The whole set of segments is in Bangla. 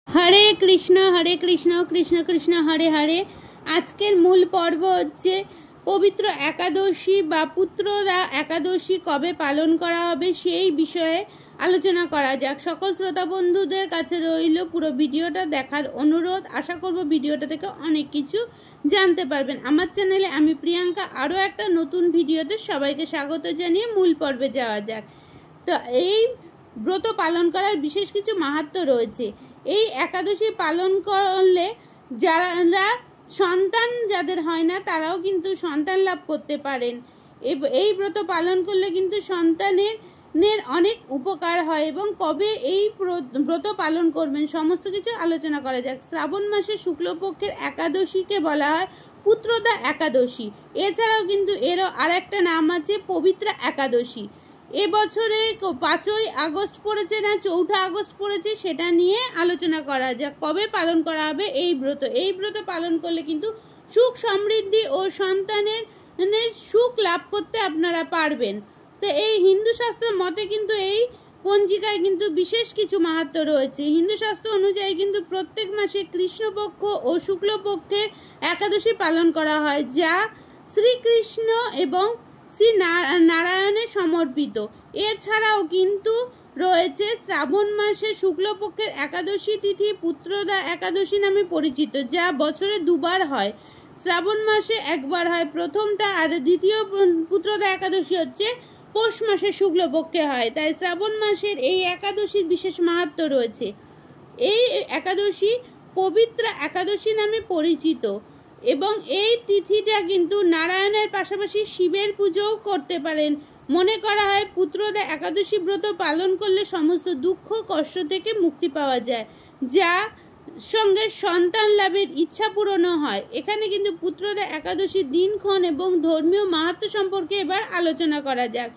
हरे कृष्ण कृष्ण कृष्ण हरे हरे। आजकेर मूल पर्व होच्छे पवित्र एकादशी बा पुत्रदा एकादशी कबे पालन करा होबे सेई विषये आलोचना करा जाक। सकल श्रोता बंधुदेर काछे रइल पुरो भिडियोटा देखार अनुरोध। आशा करब भिडियोटा थेके अनेक किछु जानते पारबेन। आमार चैनेले आमी प्रियंका आरो एकटा नतुन भिडियोते सबाइके स्वागत जानिये मूल पर्वे जाওয়া যাক। तो এই ব্রত পালন করার বিশেষ কিছু মাহাত্ম্য রয়েছে। এই একাদশী পালন করলে যারা সন্তান যাদের হয় না তারাও কিন্তু সন্তান লাভ করতে পারেন। এই ব্রত পালন করলে কিন্তু সন্তানের অনেক উপকার হয় এবং কবে এই ব্রত পালন করবেন সমস্ত কিছু আলোচনা করা যাক। শ্রাবণ মাসের শুক্লপক্ষের একাদশীকে বলা হয় পুত্রদা একাদশী। এছাড়াও কিন্তু এরও আরেকটা নাম আছে পবিত্রা একাদশী। এবছরে 5ই আগস্ট পড়েছে না 4 আগস্ট পড়েছে সেটা নিয়ে আলোচনা করা যাক। কবে পালন করা হবে এই ব্রত? এই ব্রত পালন করলে কিন্তু সুখ সমৃদ্ধি ও সন্তানের সুখ লাভ করতে আপনারা পারবেন। তো এই হিন্দু শাস্ত্র মতে কিন্তু এই পঞ্জিকায় কিন্তু বিশেষ কিছু মাহাত্ম্য রয়েছে। হিন্দু শাস্ত্র অনুযায়ী কিন্তু প্রত্যেক মাসে কৃষ্ণপক্ষ ও শুক্লপক্ষের একাদশী পালন করা হয়, যা শ্রীকৃষ্ণ এবং শ্রী নারায়ণের সমর্পিত। এছাড়াও কিন্তু রয়েছে শ্রাবণ মাসে শুক্লপক্ষের একাদশী তিথি পুত্রদা একাদশী নামে পরিচিত, যা বছরে দুবার হয়। শ্রাবণ মাসে একবার হয় প্রথমটা, আর দ্বিতীয় পুত্রদা একাদশী হচ্ছে পৌষ মাসে শুক্লপক্ষে হয়। তাই শ্রাবণ মাসের এই একাদশীর বিশেষ মাহাত্ম্য রয়েছে। এই একাদশী পবিত্রা একাদশী নামে পরিচিত এবং এই তিথিটা কিন্তু নারায়ণের পাশাপাশি শিবের পুজোও করতে পারেন। মনে করা হয় পুত্রদা একাদশী ব্রত পালন করলে সমস্ত দুঃখ কষ্ট থেকে মুক্তি পাওয়া যায়, যা সঙ্গে সন্তান লাভের ইচ্ছা পূরণও হয়। এখানে কিন্তু পুত্রদা একাদশী দিনক্ষণ এবং ধর্মীয় মাহাত্ম্য সম্পর্কে এবার আলোচনা করা যাক।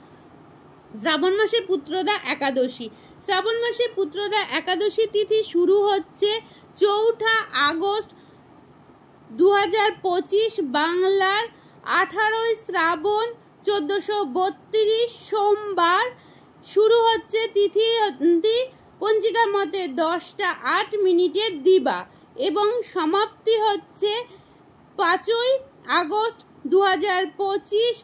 শ্রাবণ মাসের পুত্রদা একাদশী। শ্রাবণ মাসে পুত্রদা একাদশী তিথি শুরু হচ্ছে 4 আগস্ট 2025 বাংলার 18 শ্রাবণ 1432 সোমবার শুরু হচ্ছে। তিথি পঞ্জিকা মতে 10:08 দিবা এবং সমাপ্তি হচ্ছে 5 আগস্ট 2025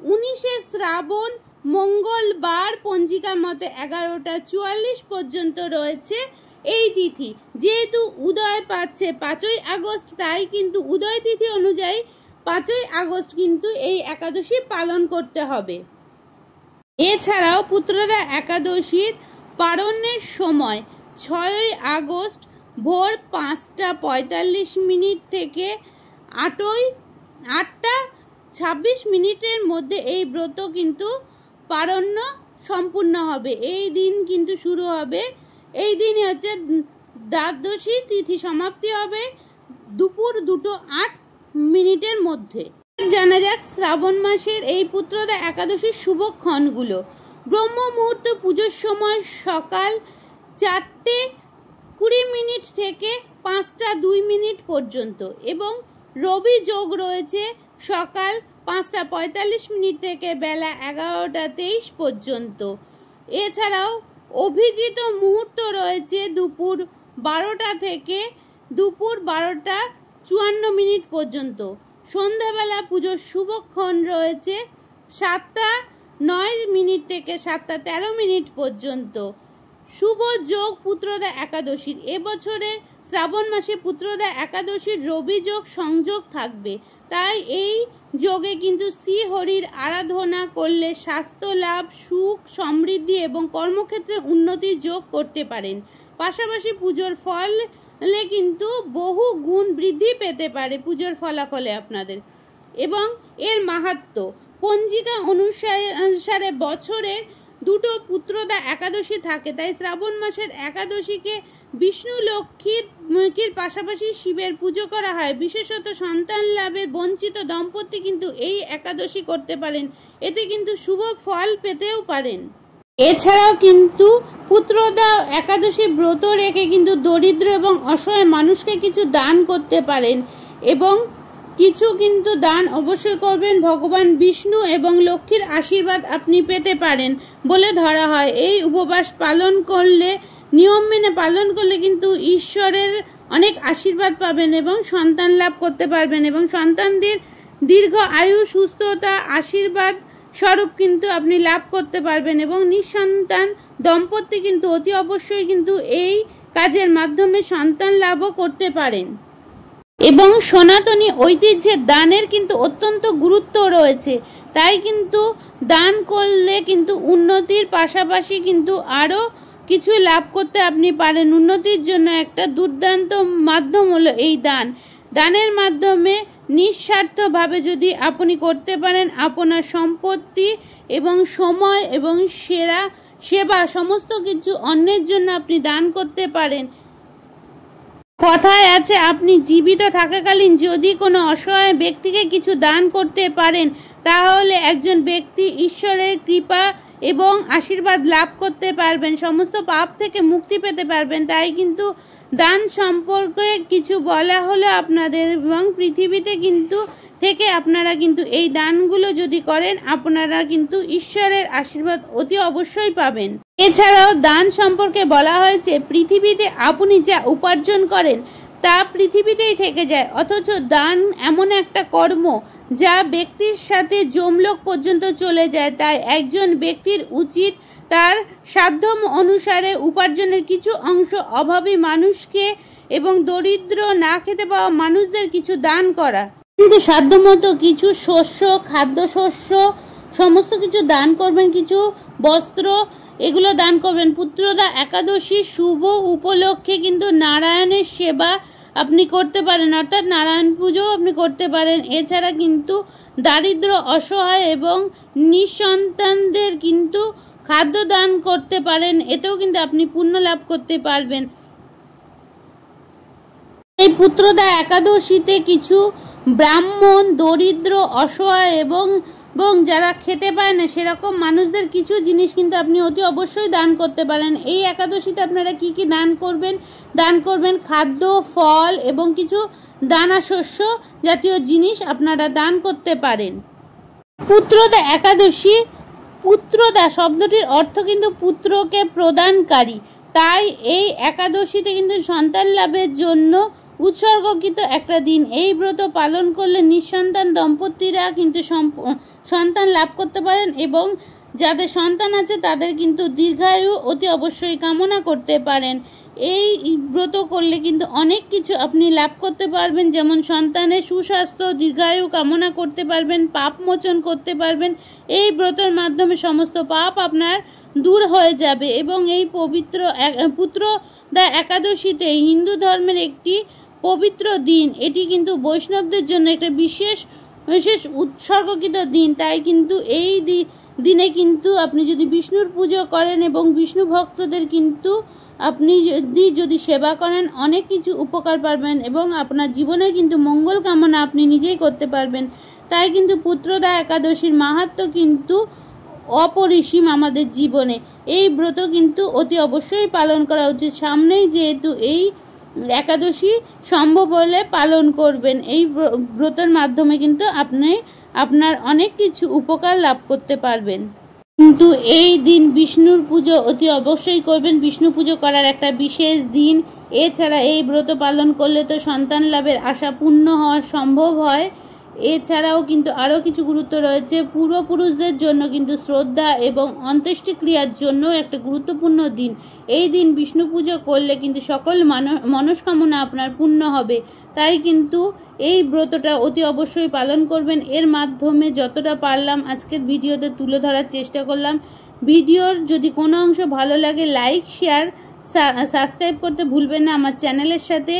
19 শ্রাবণ মঙ্গলবার পঞ্জিকা মতে 11:44 পর্যন্ত রয়েছে এই তিথি। যেহেতু উদয় পাচ্ছে 5ই আগস্ট, তাই কিন্তু উদয় তিথি অনুযায়ী 5ই আগস্ট কিন্তু এই একাদশী পালন করতে হবে। এছাড়াও পুত্রদা একাদশীর পারণের সময় 6ই আগস্ট ভোর 5:45 থেকে 8:26 মধ্যে এই ব্রত কিন্তু পারণ্য সম্পূর্ণ হবে। এই দিন কিন্তু শুরু হবে, এই দিনই হচ্ছে দ্বাদশী তিথি, সমাপ্তি হবে দুপুর 2:08 মধ্যে। জানা যাক শ্রাবণ মাসের এই পুত্রদা একাদশীর শুভক্ষণগুলো। ব্রহ্ম মুহূর্ত পুজোর সময় সকাল 4:20 থেকে 5:02 পর্যন্ত এবং রবি যোগ রয়েছে সকাল 5:45 থেকে বেলা 11:23 পর্যন্ত। এছাড়াও অভিজিত মুহূর্ত রয়েছে দুপুর 12টা থেকে দুপুর 12:54 পর্যন্ত। সন্ধ্যাবেলা পুজোর শুভক্ষণ রয়েছে 7:09 থেকে 7:13 পর্যন্ত। শুভ যোগ পুত্রদা একাদশীর। এবছরে শ্রাবণ মাসে পুত্রদা একাদশীর রবি যোগ সংযোগ থাকবে, তাই এই যোগে কিন্তু শ্রী হরির আরাধনা করলে স্বাস্থ্য লাভ, সুখ সমৃদ্ধি এবং কর্মক্ষেত্রে উন্নতির যোগ করতে পারেন। পাশাপাশি পুজোর ফলে কিন্তু বহু গুণ বৃদ্ধি পেতে পারে পুজোর ফলাফলে আপনাদের। এবং এর মাহাত্ম্য পঞ্জিকা অনুসারে বছরে 2 পুত্রদা একাদশী থাকে, তাই শ্রাবণ মাসের একাদশীকে বিষ্ণু লক্ষ্মীর পাশাপাশি শিবের পুজো করা হয়। বিশেষত সন্তান লাভের বঞ্চিত দম্পতি কিন্তু এই একাদশী করতে পারেন, এতে কিন্তু শুভ ফল পেতেও পারেন। এছাড়াও কিন্তু পুত্রদা একাদশী ব্রত রেখে কিন্তু দরিদ্র এবং অসহায় মানুষকে কিছু দান করতে পারেন এবং কিছু কিন্তু দান অবশ্যই করবেন। ভগবান বিষ্ণু এবং লক্ষ্মীর আশীর্বাদ আপনি পেতে পারেন বলে ধরা হয়। এই উপবাস পালন করলে নিয়ম মেনে পালন করলে কিন্তু ঈশ্বরের অনেক আশীর্বাদ পাবেন এবং সন্তান লাভ করতে পারবেন এবং সন্তানদের দীর্ঘ আয়ু সুস্থতা আশীর্বাদ স্বরূপ কিন্তু আপনি লাভ করতে পারবেন এবং নিঃসন্তান দম্পতি কিন্তু অতি অবশ্যই কিন্তু এই কাজের মাধ্যমে সন্তান লাভও করতে পারেন। এবং সনাতনী ঐতিহ্যে দানের কিন্তু অত্যন্ত গুরুত্ব রয়েছে, তাই কিন্তু দান করলে কিন্তু উন্নতির পাশাপাশি কিন্তু আরও কিছু লাভ করতে আপনি পারেন। উন্নতির জন্য একটা দুর্দান্ত মাধ্যম হলো এই দান। দানের মাধ্যমে নিঃস্বার্থভাবে যদি আপনি করতে পারেন, আপনার সম্পত্তি এবং সময় এবং সেবা সমস্ত কিছু অন্যের জন্য আপনি দান করতে পারেন। কথায় আছে, আপনি জীবিত থাকাকালীন যদি কোনো অসহায় ব্যক্তিকে কিছু দান করতে পারেন, তাহলে একজন ব্যক্তি ঈশ্বরের কৃপা এবং আশীর্বাদ লাভ করতে পারবেন, সমস্ত পাপ থেকে মুক্তি পেতে পারবেন। তাই কিন্তু দান সম্পর্কে কিছু বলা হলো আপনাদের, এবং পৃথিবীতে কিন্তু থেকে আপনারা কিন্তু এই দানগুলো যদি করেন, আপনারা কিন্তু ঈশ্বরের আশীর্বাদ অতি অবশ্যই পাবেন। এছাড়াও দান সম্পর্কে বলা হয়েছে, পৃথিবীতে আপনি যা উপার্জন করেন তা পৃথিবীতেই থেকে যায়, অথচ দান এমন একটা কর্ম যা ব্যক্তির সাথে যমলোক পর্যন্ত চলে যায়। তাই একজন ব্যক্তির উচিত তার সাধ্য অনুসারে উপার্জনের কিছু অংশ অভাবী মানুষকে এবং দরিদ্র না খেতে পাওয়া মানুষদের কিছু দান করা। কিন্তু সাধ্যমতো কিছু শস্য, খাদ্যশস্য সমস্ত কিছু দান করবেন, কিছু বস্ত্র এগুলো দান করবেন। পুত্রদা একাদশী শুভ উপলক্ষে কিন্তু নারায়ণের সেবা আপনি করতে পারেন, অর্থাৎ নারায়ণ পুজো আপনি করতে পারেন। এছাড়া কিন্তু দারিদ্র, অসহায় এবং নিঃসন্তানদের কিন্তু খাদ্য দান করতে পারেন, এতেও কিন্তু আপনি পুণ্য লাভ করতে পারবেন। এই পুত্রদা একাদশীতে কিছু ব্রাহ্মণ, দরিদ্র, অসহায় এবং যারা খেতে পায় না সেরকম মানুষদের কিছু জিনিস কিন্তু আপনি অতি অবশ্যই দান করতে পারেন। এই একাদশীতে আপনারা কি কি দান করবেন খাদ্য, ফল এবং কিছু দানা শস্য জাতীয় জিনিস আপনারা দান করতে পারেন। পুত্রদা একাদশী, পুত্রদা শব্দটির অর্থ কিন্তু পুত্রকে প্রদানকারী, তাই এই একাদশীতে কিন্তু সন্তান লাভের জন্য উৎসর্গকৃত একটা দিন। এই ব্রত পালন করলে নিঃসন্তান দম্পতিরা কিন্তু সন্তান লাভ করতে পারেন এবং যাদের সন্তান আছে তাদের কিন্তু দীর্ঘায়ু অতি অবশ্যই কামনা করতে পারেন। এই ব্রত করলে কিন্তু অনেক কিছু আপনি লাভ করতে পারবেন, যেমন সন্তানের সুস্বাস্থ্য, দীর্ঘায়ু কামনা করতে পারবেন, পাপ মোচন করতে পারবেন। এই ব্রতের মাধ্যমে সমস্ত পাপ আপনার দূর হয়ে যাবে এবং এই পবিত্র পুত্রদা একাদশীতে হিন্দু ধর্মের একটি পবিত্র দিন। এটি কিন্তু বৈষ্ণবদের জন্য একটা বিশেষ উৎসর্গকৃত দিন। তাই কিন্তু এই দিনে কিন্তু আপনি যদি বিষ্ণুর পুজো করেন এবং বিষ্ণু ভক্তদের কিন্তু আপনি যদি সেবা করেন, অনেক কিছু উপকার পাবেন এবং আপনার জীবনের কিন্তু মঙ্গল কামনা আপনি নিজেই করতে পারবেন। তাই কিন্তু পুত্রদা একাদশীর মাহাত্ম্য কিন্তু অপরিসীম আমাদের জীবনে। এই ব্রত কিন্তু অতি অবশ্যই পালন করা উচিত। সামনেই যেহেতু এই একাদশী সম্ভব হলে পালন করবেন। এই ব্রতের মাধ্যমে কিন্তু আপনি আপনার অনেক কিছু উপকার লাভ করতে পারবেন। কিন্তু এই দিন বিষ্ণুর পুজো অতি অবশ্যই করবেন। বিষ্ণু পুজো করার একটা বিশেষ দিন। এছাড়া এই ব্রত পালন করলে তো সন্তান লাভের আশা পূর্ণ হওয়া সম্ভব হয়। এছাড়াও কিন্তু আরও কিছু গুরুত্ব রয়েছে। পূর্বপুরুষদের জন্য কিন্তু শ্রদ্ধা এবং অন্ত্যেষ্টিক্রিয়ার জন্য একটা গুরুত্বপূর্ণ দিন। এই দিন বিষ্ণু পুজো করলে কিন্তু সকল মনস্কামনা আপনার পূর্ণ হবে। তাই কিন্তু এই ব্রতটা অতি অবশ্যই পালন করবেন। এর মাধ্যমে যতটা পারলাম আজকের ভিডিওতে তুলে ধরার চেষ্টা করলাম। ভিডিওর যদি কোনো অংশ ভালো লাগে, লাইক, শেয়ার, সাবস্ক্রাইব করতে ভুলবেন না। আমার চ্যানেলের সাথে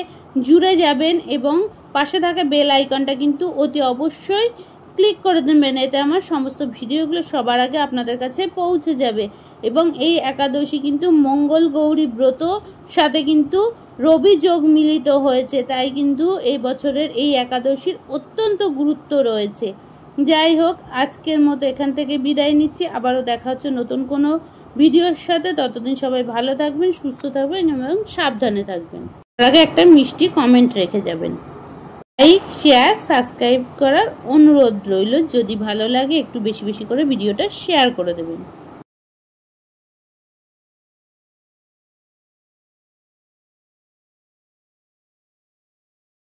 জুড়ে যাবেন এবং পাশে থাকা বেল আইকনটা কিন্তু অতি অবশ্যই ক্লিক করে দেবেন। এতে আমার সমস্ত ভিডিওগুলো সবার আগে আপনাদের কাছে পৌঁছে যাবে। এবং এই একাদশী কিন্তু মঙ্গল গৌরী ব্রত সাথে কিন্তু রবি যোগ মিলিত হয়েছে, তাই কিন্তু এই বছরের এই একাদশীর অত্যন্ত গুরুত্ব রয়েছে। যাই হোক, আজকের মতো এখান থেকে বিদায় নিচ্ছি। আবারও দেখা হচ্ছে নতুন কোনো ভিডিওর সাথে। ততদিন সবাই ভালো থাকবেন, সুস্থ থাকবেন এবং সাবধানে থাকবেন। তার আগে একটা মিষ্টি কমেন্ট রেখে যাবেন। লাইক, শেয়ার, সাবস্ক্রাইব করার অনুরোধ রইল। যদি ভালো লাগে একটু বেশি বেশি করে ভিডিওটা শেয়ার করে দেবেন।